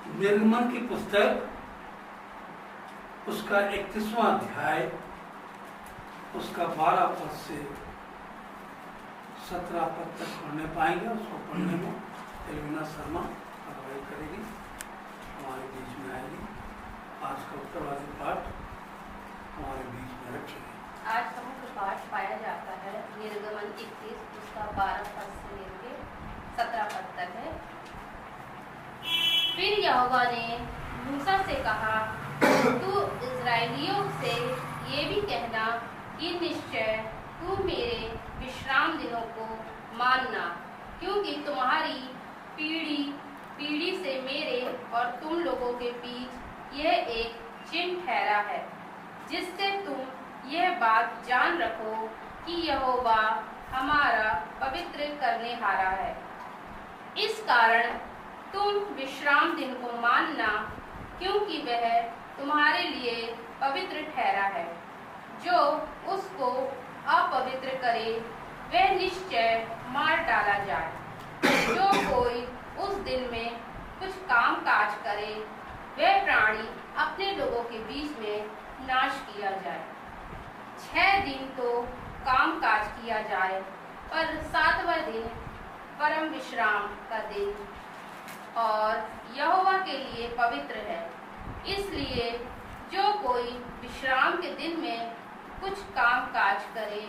निर्गमन की पुस्तक उसका 31वां अध्याय उसका 12 पद से 17 पद तक पढ़ने पाएंगे। उसको पढ़ने में एलविना शर्मा अगुवाई करेगी, हमारे बीच में आएगी। आज का उत्तरवादी पाठ हमारे बीच में रखेंगे। आज का मुख्य पाठ पाया जाता है निर्गमन 31 उसका 12 पद से लेकर 17 पद तक है। फिर यहोवा ने मूसा से कहा, तू इस्राएलियों से ये भी कहना कि निश्चय तू मेरे विश्राम दिनों को मानना, क्योंकि तुम्हारी पीढ़ी पीढ़ी से मेरे और तुम लोगों के बीच यह एक चिन्ह ठहरा है, जिससे तुम यह बात जान रखो कि यहोवा हमारा पवित्र करने हारा है। इस कारण तुम विश्राम दिन को मानना, क्योंकि वह तुम्हारे लिए पवित्र ठहरा है। जो उसको अपवित्र करे वह निश्चय मार डाला जाए। जो कोई उस दिन में कुछ काम काज करे वह प्राणी अपने लोगों के बीच में नाश किया जाए। 6 दिन तो काम काज किया जाए, पर 7वां दिन परम विश्राम का दिन और यहोवा के लिए पवित्र है। इसलिए जो कोई विश्राम के दिन में कुछ काम काज करे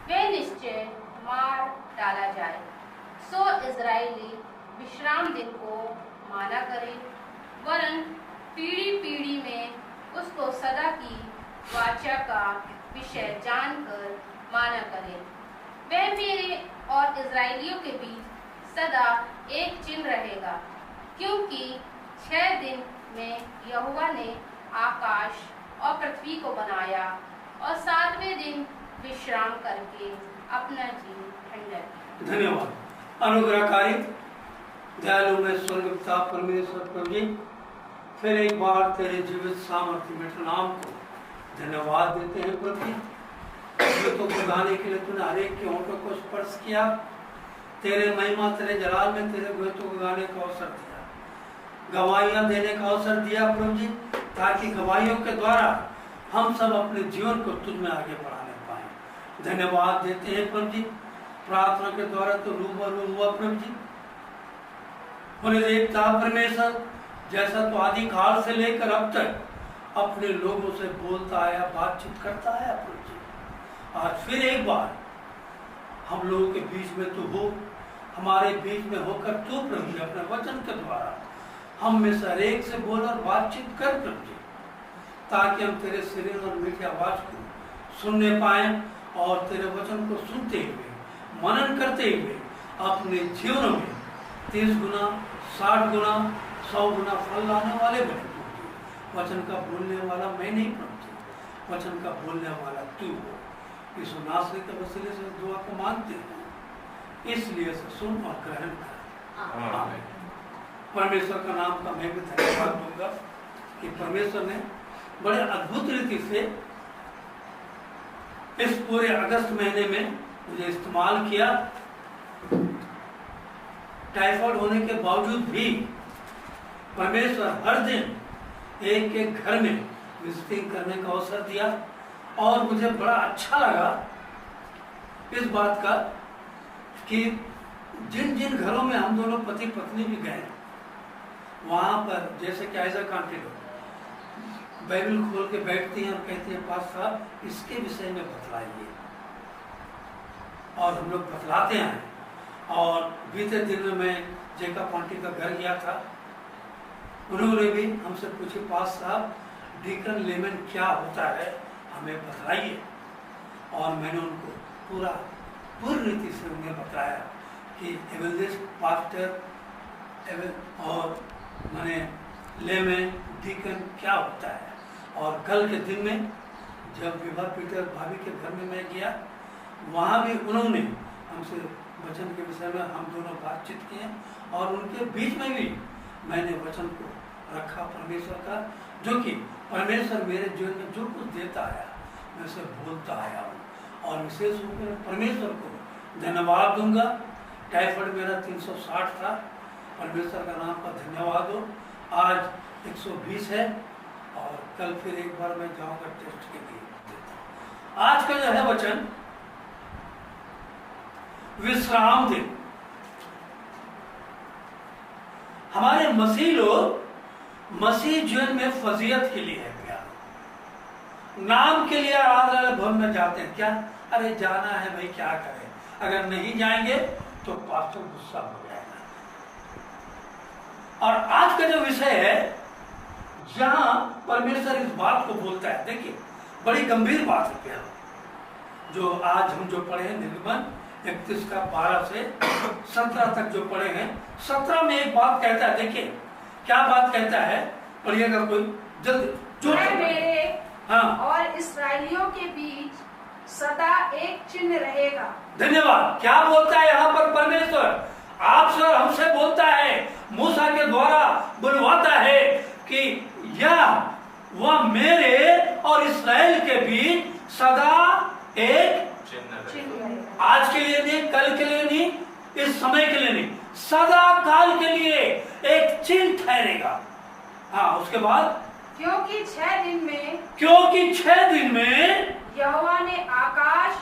वह निश्चय मार डाला जाए। सो इज़राइली विश्राम दिन को माना करे, वरन पीढ़ी पीढ़ी में उसको सदा की वाचा का विषय जानकर माना करे। वह मेरे और इज़राइलियों के बीच सदा एक चिन्ह रहेगा, क्योंकि 6 दिन में यहोवा ने आकाश और पृथ्वी को बनाया और 7वें दिन विश्राम करके अपना जीव ठंडा किया। धन्यवाद। अनुग्रहकारी दयालु में स्वर्ग पिता परमेश्वर प्रभु जी, फिर एक बार तेरे जीवित सामर्थ्य में नाम को धन्यवाद देते हैं प्रभु जी। तो गाने के लिए तूने हरेक के होंठों को स्पर्श किया। तेरे महिमा तेरे जलाल में तेरे गीतों को गाने का अवसर दिया, गवाहियां देने का अवसर दिया प्रभु जी, ताकि गवाहियों के द्वारा हम सब अपने जीवन को तुझ में आगे बढ़ाने पाए। धन्यवाद देते हैं प्रभु जी। प्रार्थना के द्वारा तो रूबरू हुआ प्रभु जी। बोले देवता परमेश्वर, जैसा तो आदि काल से लेकर अब तक अपने लोगों से बोलता आया, बातचीत करता आया प्रभु जी, आज फिर एक बार हम लोगों के बीच में तू हो, हमारे बीच में होकर तू प्रभु जी अपने वचन के द्वारा हम में से हर एक से बोल और बातचीत कर प्रभु जी, ताकि हम तेरे शरीर और मीठी आवाज को सुनने पाए और तेरे वचन को सुनते हुए मनन करते हुए अपने जीवन में 30 गुना 60 गुना 100 गुना फल लाने वाले बने। वचन का बोलने वाला मैं नहीं प्रभु जी, वचन का बोलने वाला तू हो। इस नासरी के वसीले से दुआ को मांगते हैं, इसलिए से सुन और ग्रहण कर। आमीन। परमेश्वर का नाम का मैं भी धन्यवाद दूंगा कि परमेश्वर ने बड़े अद्भुत रीति से इस पूरे अगस्त महीने में मुझे इस्तेमाल किया। टाइफाइड होने के बावजूद भी परमेश्वर हर दिन एक एक घर में विजिटिंग करने का अवसर दिया और मुझे बड़ा अच्छा लगा इस बात का कि जिन जिन घरों में हम दोनों पति पत्नी भी गए, वहां पर जैसे कि ऐसा कांटेक्ट बाइबल खोल के बैठती हैं और कहती हैं पास साहब इसके विषय में बतलाइए, और हम लोग बतलाते हैं। और बीते दिन में मैं जेका पांटी का घर गया था, उन्होंने भी हमसे पूछे पास साहब डीकन लेमन क्या होता है, हमें बतलाइए। और मैंने उनको पूरी रीति से उन्हें बताया कि एवेंजलिस्ट पास्टर और मैंने लेमन डीकन क्या होता है। और कल के दिन में जब विभा पीटर भाभी के घर में मैं गया, वहाँ भी उन्होंने हमसे वचन के विषय में हम दोनों बातचीत किए और उनके बीच में भी मैंने वचन को रखा परमेश्वर का, जो कि परमेश्वर मेरे जीवन में जो कुछ देता आया मैं उसे बोलता आया हूँ। और विशेष रूप में परमेश्वर को धन्यवाद दूंगा। टाइफाइड मेरा 360 था, परमेश्वर का नाम का धन्यवाद हो। आज 120 है और कल फिर एक बार मैं जाऊंगा टेस्ट के लिए देता हूं। आज का जो है वचन विश्राम दिन। हमारे मसीह लोग मसीह जीवन में फजीयत के लिए है प्यार, नाम के लिए आराधना भवन में जाते हैं। क्या? अरे जाना है भाई, क्या करें, अगर नहीं जाएंगे तो पास्टर गुस्सा हो जाएगा। और आज का जो विषय है जहां परमेश्वर इस बात को बोलता है, देखिए बड़ी गंभीर बात है प्यार, जो आज हम जो पढ़े हैं निर्गमन 31 का 12 से 17 तक जो पढ़े हैं। 17 में एक बात कहता है, देखिए क्या बात कहता है, पढ़िएगा कोई जल्दी जो मेरे हाँ और इस्राएलियों के बीच सदा एक चिन्ह रहेगा। धन्यवाद। क्या बोलता है यहाँ पर परमेश्वर? आपसे और हमसे बोलता है, मूसा के द्वारा बुलवाता है कि यह वह मेरे और इस्राएल के बीच सदा एक चिन्ह रहेगा। आज के लिए नहीं, कल के लिए नहीं, इस समय के लिए नहीं, सदा काल के लिए एक चिन्ह ठहरेगा। हाँ, उसके बाद क्योंकि 6 दिन में यहोवा ने आकाश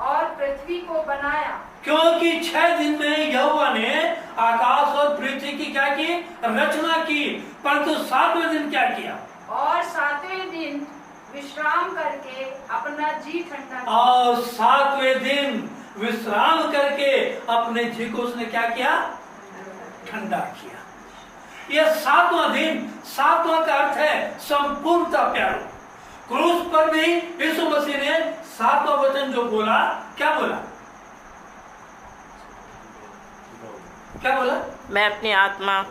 और पृथ्वी को बनाया। क्योंकि 6 दिन में यहोवा ने आकाश और पृथ्वी की क्या की? रचना की। परंतु 7वें दिन क्या किया? और 7वें दिन विश्राम करके अपना जी ठंडा किया। और 7वें दिन विश्राम करके अपने जी को उसने क्या किया? ठंडा किया। यह 7वां दिन, 7वां का अर्थ है संपूर्णता प्यारो। क्रूस पर भी यीशु मसीह ने 7वां वचन जो बोला, क्या बोला? क्या बोला? मैं अपनी आत्मा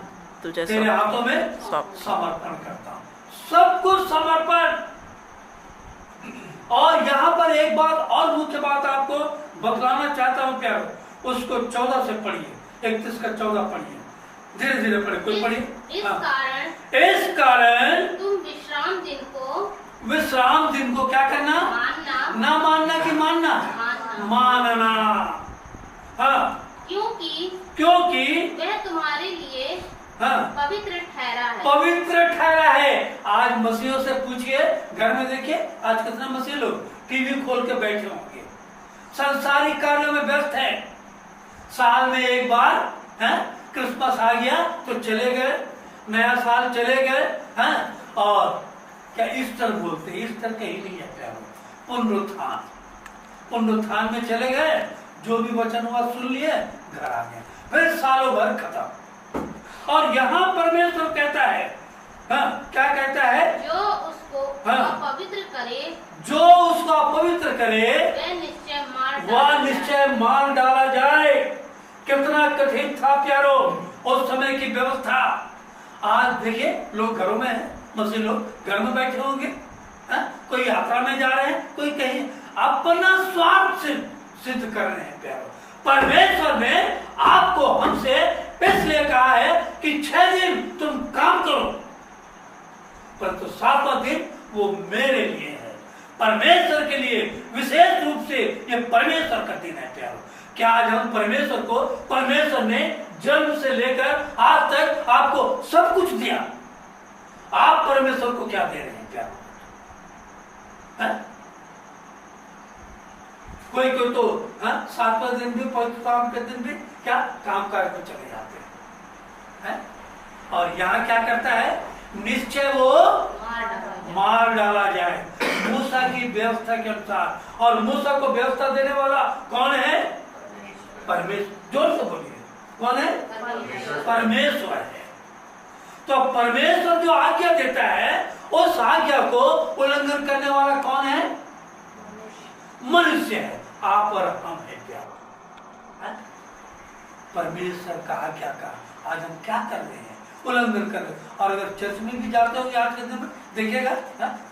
तुझे तेरे हाथों में सौंप- समर्पण करता हूं, सब कुछ समर्पण। और यहाँ पर एक बात और मुख्य बात आपको बतलाना चाहता हूं प्यारो, उसको 14 से पढ़िए, 31 का 14 पढ़िए, धीरे धीरे पढ़े, कोई पढ़िए। इस कारण तुम विश्राम दिन को क्या करना? मानना, ना मानना कि मानना? मानना। हाँ, क्योंकि वह तुम्हारे लिए हाँ पवित्र ठहरा है। पवित्र ठहरा है। आज मसीहों से पूछिए, घर में देखिए आज कितने मसीह लोग टीवी खोल के बैठे होंगे, संसारिक कार्यों में व्यस्त है। साल में एक बार है, क्रिसमस आ गया तो चले गए, नया साल चले गए हैं, और क्या ईस्टर बोलते हैं? ईस्टर कहीं नहीं है प्यारो, पुनरुत्थान। पुनरुत्थान में चले गए, जो भी वचन हुआ सुन लिए, घर आ गए, फिर सालों भर खत्म। और यहाँ परमेश्वर कहता है, हाँ क्या कहता है? जो उसको अपवित्र करे, जो उसको अपवित्र करे वह निश्चय मार डाला जाए। कितना कठिन था प्यारो उस समय की व्यवस्था। आज देखिए लोग घरों में हैं, मसीह लोग घर में बैठे होंगे, कोई यात्रा में जा रहे हैं, कोई कहीं अपना स्वार्थ सिद्ध कर रहे हैं प्यारो। परमेश्वर ने आपको हमसे इसलिए कहा है कि 6 दिन तुम काम करो, परंतु 7वां दिन वो मेरे लिए है, परमेश्वर के लिए। विशेष रूप से ये परमेश्वर का दिन है प्यारो। क्या आज हम परमेश्वर ने जन्म से लेकर आज तक आपको सब कुछ दिया, आप परमेश्वर को क्या दे रहे हैं प्यारो? कोई तो 7वां दिन भी, काम के दिन भी क्या काम कार्य को चले जाते हैं। और यहाँ क्या करता है? निश्चय वो मार डाला जाए, मूसा की व्यवस्था के अनुसार। और मूसा को व्यवस्था देने वाला कौन है? परमेश्वर। जोर से बोलिए, कौन है? परमेश्वर है। तो परमेश्वर जो आज्ञा देता है, उस आज्ञा को उल्लंघन करने वाला कौन है? मनुष्य है, आप और हम है प्यारो। परमेश्वर का आज्ञा का आज हम क्या कर रहे हैं? उल्लंघन कर रहे हैं। और अगर चर्च में भी जाते हो आज के दिन में देखिएगा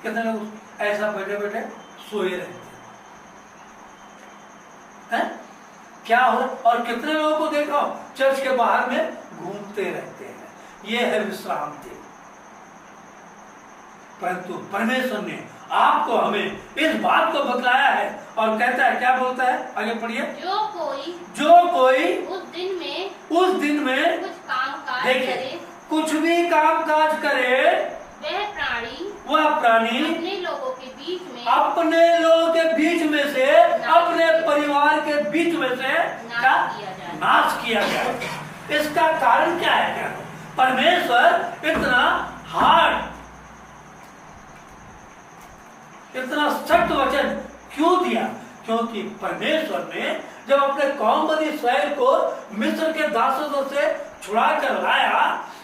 कितने लोग ऐसा बैठे बैठे सोए रहते हैं, क्या हो? और कितने लोगों को देखो चर्च के बाहर में घूमते रहते हैं। ये है विश्राम दिन। परंतु परमेश्वर ने आपको हमें इस बात को बतलाया है और कहता है, क्या बोलता है? आगे पढ़िए। जो कोई उस दिन में कुछ काम काज करे, कुछ भी काम काज करे, वह प्राणी अपने लोगों के बीच में से, अपने परिवार के बीच में से नाश किया जाए। इसका कारण क्या है? परमेश्वर इतना हार्ड, इतना सख्त वचन क्यों दिया? क्योंकि परमेश्वर ने जब अपने कौम बनी इस्राएल को मिस्र के दासों से छुड़ा कर लाया,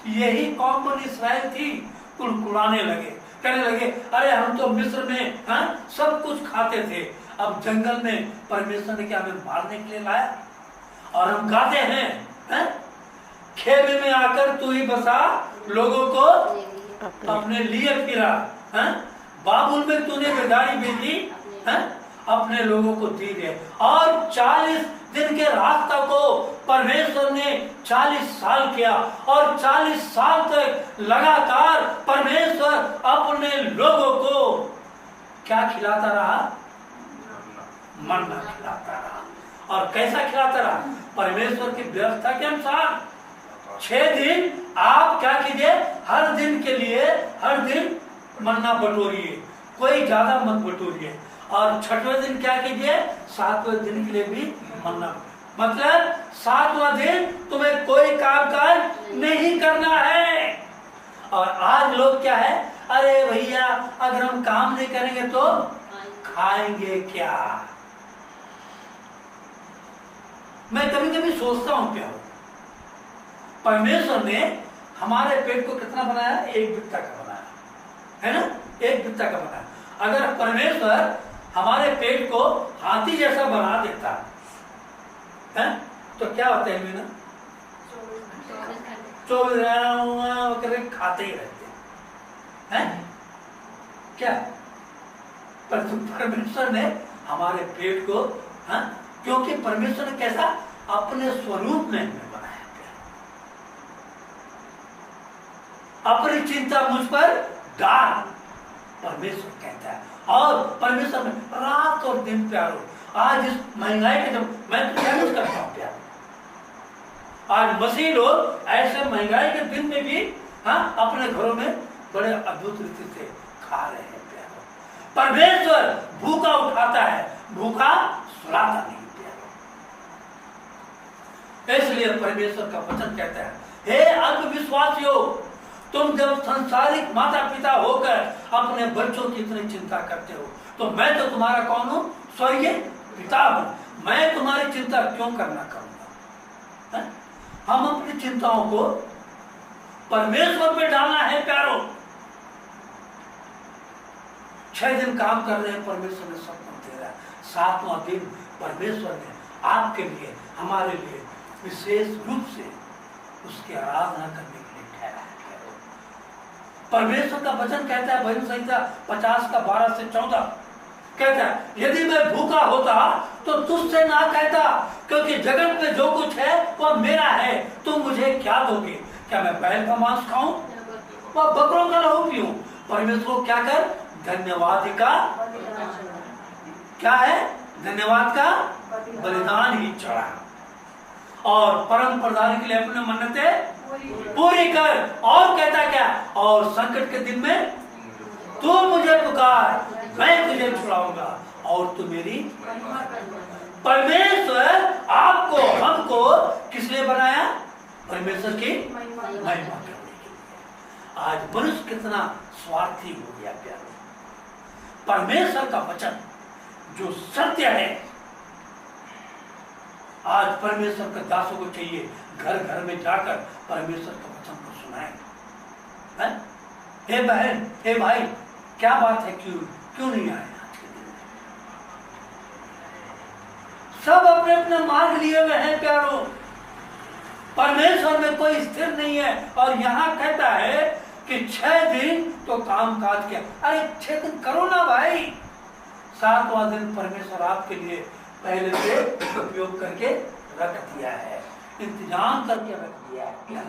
यही कौम बनी इस्राएल थी, कुड़कुड़ाने लगे, कहने लगे अरे हम तो मिस्र में सब कुछ खाते थे, अब जंगल में परमेश्वर ने क्या हमें मारने के लिए लाया? और हम गाते हैं खेमे में आकर तू ही बसा, लोगों को अपने लिए फिरा, बाबुल में तूने बेदारी भेजी, अपने लोगों को दी है। और 40 दिन के रास्ता को परमेश्वर ने 40 साल किया, और 40 साल तक लगातार परमेश्वर अपने लोगों को क्या खिलाता रहा? मन्ना खिलाता रहा। और कैसा खिलाता रहा? परमेश्वर की व्यवस्था के अनुसार 6 दिन आप क्या कीजिए, हर दिन के लिए हर दिन मन्ना बटोरिए, कोई ज्यादा मत बटोरिए। और 6वें दिन क्या कीजिए, 7वें दिन के लिए भी मन्ना, मतलब 7वां दिन तुम्हें कोई काम काज नहीं करना है। और आज लोग क्या है, अरे भैया अगर हम काम नहीं करेंगे तो खाएंगे क्या? मैं कभी कभी सोचता हूं क्या हो, परमेश्वर ने हमारे पेट को कितना बनाया? 1 बित्ता का बनाया है ना, 1 बित्ता का बनाया। अगर परमेश्वर हमारे पेट को हाथी जैसा बना देता है तो क्या होता है ना, 24 घंटे खाते ही रहते हैं क्या? पर परमेश्वर ने हमारे पेट को क्योंकि परमेश्वर ने कैसा अपने स्वरूप में हमें बनाया, अपनी चिंता मुझ पर डाल, परमेश्वर कहता है। और परमेश्वर में रात और दिन प्यारो, आज इस महंगाई के जब मैं तो क्या कुछ करता हूँ प्यारो, आज मसीह लोग ऐसे महंगाई के दिन में भी अपने घरों में बड़े अद्भुत रीति से खा रहे हैं प्यारो। परमेश्वर भूखा उठाता है, भूखा सुलाता नहीं प्यारो। इसलिए परमेश्वर का वचन कहता है, हे अल्पविश्वासियों, तुम जब संसारिक माता पिता होकर अपने बच्चों की इतनी चिंता करते हो, तो मैं तो तुम्हारा कौन हूं? स्वर्गीय पिता हूं। मैं तुम्हारी चिंता क्यों करना करूंगा? हम अपनी चिंताओं को परमेश्वर पे डालना है प्यारो। 6 दिन काम कर रहे हैं, परमेश्वर ने सब कुछ दे रहा है। 7वां दिन परमेश्वर ने आपके लिए, हमारे लिए विशेष रूप से उसकी आराधना करने परमेश्वर का वचन कहता है, भजन संहिता 50 का 12 से 14 कहता है, यदि मैं भूखा होता तो तुझसे ना कहता, क्योंकि जगत में जो कुछ है वह मेरा है, तुम मुझे क्या दोगे? क्या मैं बैल का मांस खाऊं, वह बकरों का लहू पीऊं? परमेश्वर को क्या कर, धन्यवाद का क्या है, धन्यवाद का बलिदान ही चढ़ा, और परम प्रधान के लिए अपने मन्नतें पूरी कर। और कहता क्या, और संकट के दिन में तू मुझे पुकार, मैं तुझे छुड़ाऊंगा और तू मेरी। परमेश्वर आपको, हमको किस लिए बनाया? परमेश्वर की महिमा करने के लिए। आज मनुष्य कितना स्वार्थी हो गया प्यारो। परमेश्वर का वचन जो सत्य है, आज परमेश्वर के दासों को चाहिए घर घर में जाकर परमेश्वर के वचन को सुनाएं। हे बहन, हे भाई, क्या बात है, क्यों नहीं आए आज के दिन में? सब अपने अपने मार्ग लिए हुए हैं प्यारो, परमेश्वर में कोई स्थिर नहीं है। और यहाँ कहता है कि 6 दिन तो काम काज किया। अरे 6 दिन करो ना भाई, 7वां दिन परमेश्वर आपके लिए पहले से उपयोग करके रख दिया है, इंतजाम करके रख दिया है।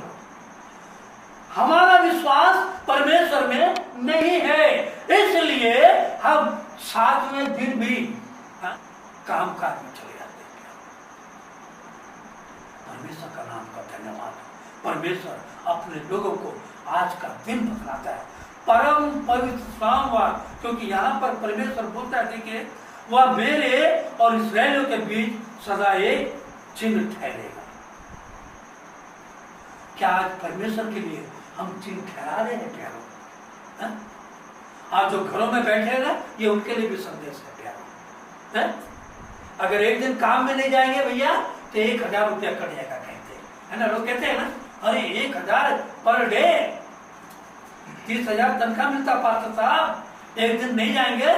हमारा विश्वास परमेश्वर में नहीं है, इसलिए हम 7वें दिन भी काम काज में चले जाते हैं। परमेश्वर का नाम का धन्यवाद। परमेश्वर अपने लोगों को दिन बतलाता है, परम पवित्र विश्रामवार, क्योंकि यहाँ पर परमेश्वर बोलता है देखिए वह मेरे और इस्राएलियों के बीच सदा एक चिन्ह ठहरेगा। क्या आज परमेश्वर के लिए हम चिन्ह ठहरा रहे हैं प्यारों? आज जो घरों में बैठे हैं ना, ये उनके लिए भी संदेश है प्यारों। अगर एक दिन काम में नहीं जाएंगे भैया तो 1000 रुपया कट जाएगा कहते हैं, है ना? लोग कहते हैं ना, अरे 1000 पर डे, 30,000 तनख्वाह मिलता पास्टर साहब, एक दिन नहीं जाएंगे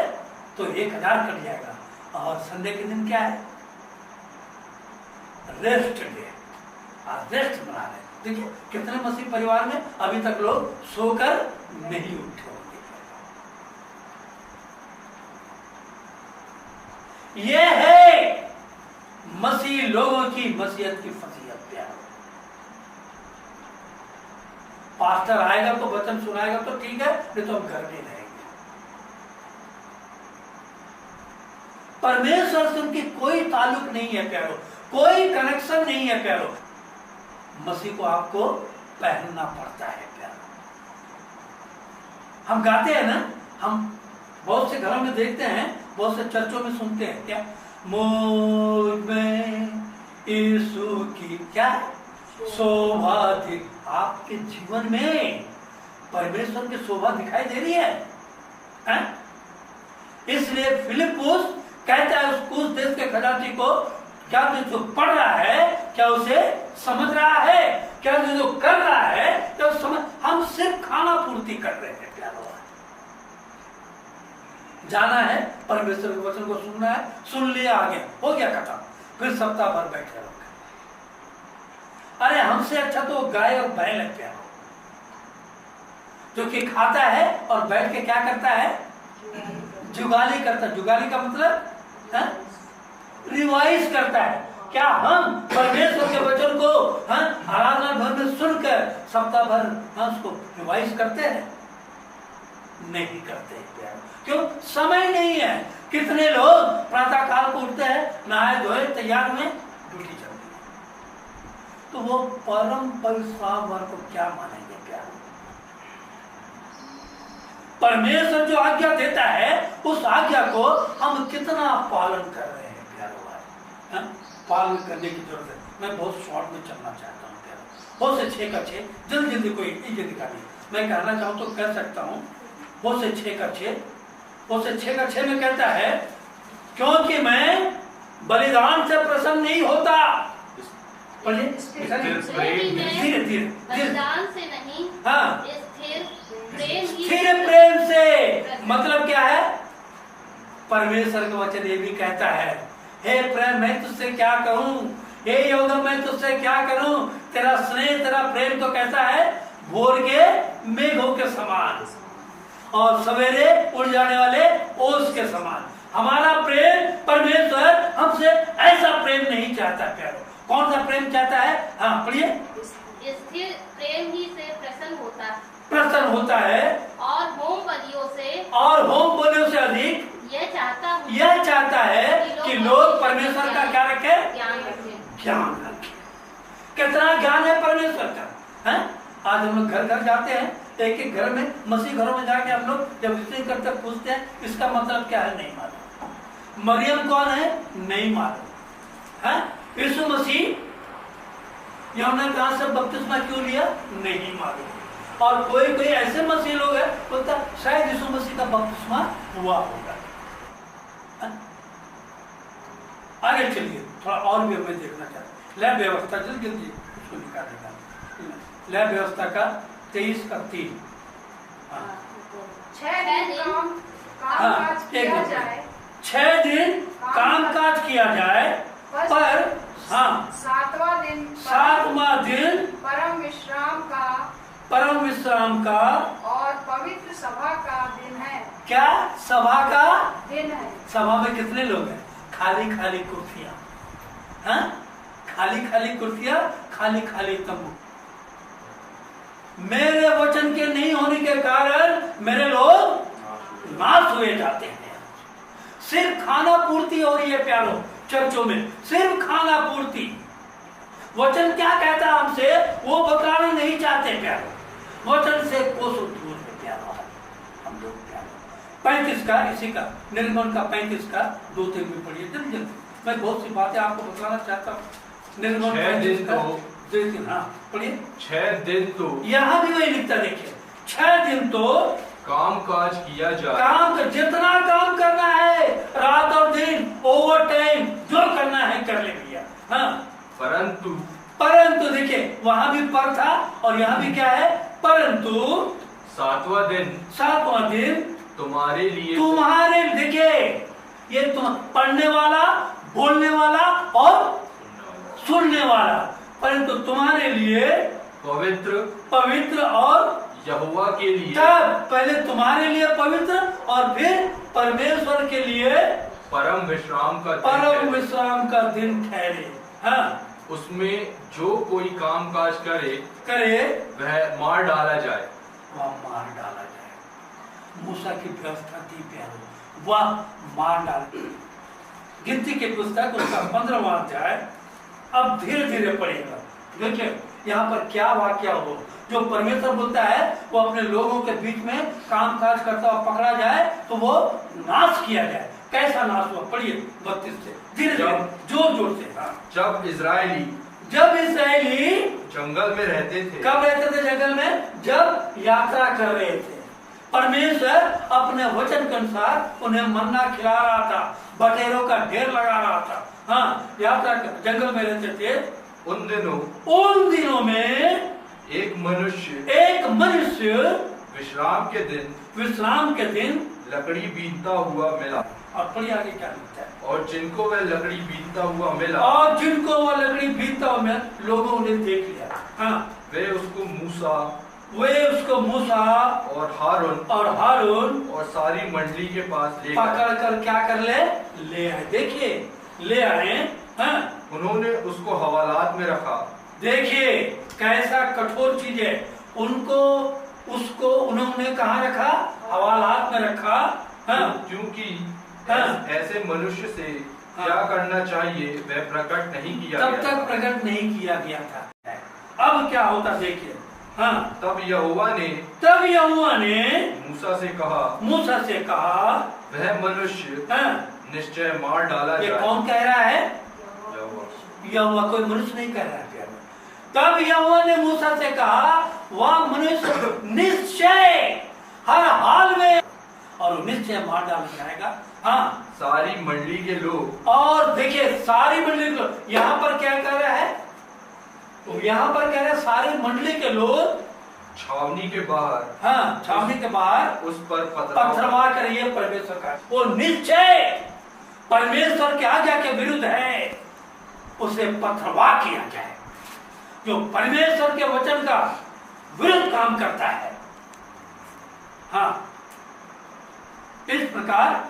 तो 1000 कट जाएगा। और संडे के दिन क्या है? रेस्ट डे, आज रेस्ट मना रहे। देखिए कितने मसीह परिवार में अभी तक लोग सोकर नहीं उठे होंगे। ये है मसीह लोगों की मसीहत की फजीलत प्यारो। पास्टर आएगा तो वचन सुनाएगा तो ठीक है, नहीं तो हम घर में रहेंगे। परमेश्वर से उनकी कोई ताल्लुक नहीं है प्यारो, कोई कनेक्शन नहीं है प्यारो। मसीह को आपको पहनना पड़ता है प्यारो। हम गाते हैं ना, हम बहुत से घरों में देखते हैं, बहुत से चर्चों में सुनते हैं क्या, मुझ में यीशु की क्या शोभा थी। आपके जीवन में परमेश्वर की शोभा दिखाई दे रही है? इसलिए फिलिप्पुस कहता है उस देश के खजांची को, क्या जो पढ़ रहा है क्या उसे समझ रहा है? क्या जो कर रहा है क्या समझ? हम सिर्फ खाना पूर्ति कर रहे हैं प्यारो। जाना है परमेश्वर के वचन को सुनना है, सुन लिया, आगे हो गया खत्म, फिर सप्ताह भर बैठे रहो। अरे हमसे अच्छा तो गाय और बैल है प्यारो, जो कि खाता है और बैठ के क्या करता है? जुगाली करता है। जुगाली का मतलब रिवाइज करता है। क्या हम परमेश्वर के वचन को आराधना भर में सुनकर सप्ताह भर उसको रिवाइज करते हैं? नहीं करते प्यार। क्यों? समय नहीं है। कितने लोग प्रातः काल को उठते हैं, नहाए धोए तैयार में ड्यूटी चलती है, तो वो परम पवित्रवार को क्या मानेंगे प्यार? परमेश्वर जो आज्ञा देता है उस आज्ञा को हम कितना पालन कर रहे हैं प्यारो? पालन करने की जरूरत है। मैं बहुत शॉर्ट में चलना चाहता हूँ प्यारो, बहुत से 6 का 6 जल्दी जल्दी कोई इजी निकालिए। मैं कहना चाहूँ तो कह सकता हूँ, बहुत से 6 का 6, बहुत से 6 का 6 में कहता है क्योंकि मैं बलिदान से प्रसन्न नहीं होता। धीरे धीरे बलिदान से नहीं, हाँ, स्थिर प्रेम से। मतलब क्या है? परमेश्वर का वचन ये भी कहता है, हे प्रेम मैं तुझसे क्या कहूं, हे योगम मैं तुझसे क्या करूं, तेरा स्नेह तेरा प्रेम तो कैसा है? भोर के मेघों के समान और सवेरे उड़ जाने वाले ओस के समान। हमारा प्रेम, परमेश्वर हमसे ऐसा प्रेम नहीं चाहता प्यारो। कौन सा प्रेम चाहता है? हाँ पढ़िए। स्थिर प्रेम ही से प्रसन्न होता है और होम बलियों से अधिक यह चाहता है कि लोग परमेश्वर का क्या रखे? ज्ञान रखे। कितना ज्ञान है परमेश्वर का, है? आज हम लोग घर घर जाते हैं, एक एक घर में, मसीह घरों में जाके हम लोग जब विस्तृत करते पूछते हैं इसका मतलब क्या है, नहीं मालूम। मरियम कौन है? नहीं मालूम। है यीशु मसीह यूहन्ना कहां से बपतिस्मा क्यों लिया? नहीं मालूम। और कोई कोई ऐसे मसीह लोग हैं बोलता शायद यीशु मसीह का बपतिस्मा हुआ होगा। आगे चलिए, थोड़ा और भी हमें देखना चाहिए। लैब व्यवस्था जल्दी जल्दी उसको निकालेगा। लैब व्यवस्था का 23 का 3। 6 दिन काम काज किया जाए पर सातवां दिन परम विश्राम का और पवित्र सभा का दिन है। क्या सभा का दिन है? सभा में कितने लोग हैं? खाली खाली कुर्सियां, हाँ? खाली खाली कुर्सियां, खाली खाली तंबू। मेरे वचन के नहीं होने के कारण मेरे लोग नाश हुए जाते हैं। सिर्फ खाना पूर्ति हो रही है प्यारो चर्चों में, सिर्फ खाना पूर्ति। वचन क्या कहता है हमसे वो बताना नहीं चाहते प्यारो। वचन से कोसों दूर है प्यारो, हम लोग प्यारो। 35 का इसी का निर्गमन का 35 का 2-3 में पढ़िए जल्दी जल्दी, मैं बहुत सी बातें आपको बताना चाहता हूँ। निर्गमन 35 का 2-3, हाँ पढ़िए। 6 दिन तो यहाँ भी वही लिखता, देखिए 6 दिन तो काम काज किया जाए, काम कर, जितना काम करना है रात और दिन ओवर टाइम जो करना है कर ले भैया। हाँ परंतु देखिए वहां भी पर था और यहाँ भी क्या है, परंतु 7वां दिन तुम्हारे लिए, तुम्हारे, देखिए ये तुम पढ़ने वाला, बोलने वाला और सुनने वाला, परंतु तुम्हारे लिए पवित्र और यहोवा के लिए, तब पहले तुम्हारे लिए पवित्र और फिर परमेश्वर के लिए परम विश्राम का दिन ठहरे। हाँ उसमें जो कोई काम काज करे वह मार डाला जाए, मूसा की व्यवस्था थी प्यारो, वह मार डाल। गिनती के पुस्तक उसका 15वां अध्याय, अब धीरे धीरे पढ़ेगा। देखिए यहाँ पर क्या वाक्य हो, जो परमेश्वर बोलता है वो अपने लोगों के बीच में काम काज करता हुआ पकड़ा जाए तो वो नाश किया जाए। कैसा नाश हुआ, पढ़िए 32 से धीरे धीरे जोर जोर से। जब इजरायली जंगल में रहते थे, कब रहते थे जंगल में, जब यात्रा कर रहे थे, परमेश्वर अपने वचन के अनुसार उन्हें मन्ना खिला रहा था, बटेरों का ढेर लगा रहा था। हाँ यात्रा जंगल में रहते थे। उन दिनों में एक मनुष्य विश्राम के दिन लकड़ी बीनता हुआ मिला, और पढ़िए आगे क्या लिखता है, और जिनको वह लकड़ी बीनता हुआ मिला, लोगों ने देख लिया। हाँ वे उसको मूसा और हारून और सारी मंडली के पास ले पकड़ कर क्या कर ले आए। देखिए ले आए। हाँ उन्होंने उसको हवालात में रखा। देखिए कैसा कठोर चीज है, उसको उन्होंने कहाँ रखा, हवालात में रखा। हाँ क्योंकि ऐसे मनुष्य से क्या करना चाहिए वह प्रकट नहीं किया तब तक प्रकट नहीं किया गया था। अब क्या होता देखिए। हाँ तब यहोवा ने मूसा से कहा वह मनुष्य निश्चय मार डाला जाए। ये कौन कह रहा है, यहोवा, कोई मनुष्य नहीं कह रहा है। तब यहोवा ने मूसा से कहा वह मनुष्य निश्चय हर हाल में और निश्चय मार डाला जाएगा। हाँ सारी मंडली के लोग, और देखिए सारी मंडली के लोग, यहाँ पर क्या कह रहा है, तो यहाँ पर कह रहे हैं सारी मंडली के लोग छावनी के बाहर, हाँ छावनी के बाहर उस पर पथरवा करिए परमेश्वर का। वो निश्चय परमेश्वर के आज्ञा के विरुद्ध है, उसे पथरवा किया जाए। जो परमेश्वर के वचन का विरुद्ध काम करता है। हाँ इस प्रकार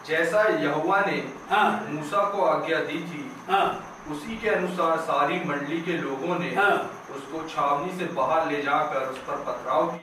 जैसा यहोवा ने हाँ मूसा को आज्ञा दी थी, हाँ उसी के अनुसार सारी मंडली के लोगों ने हाँ उसको छावनी से बाहर ले जाकर उस पर पथराव किया।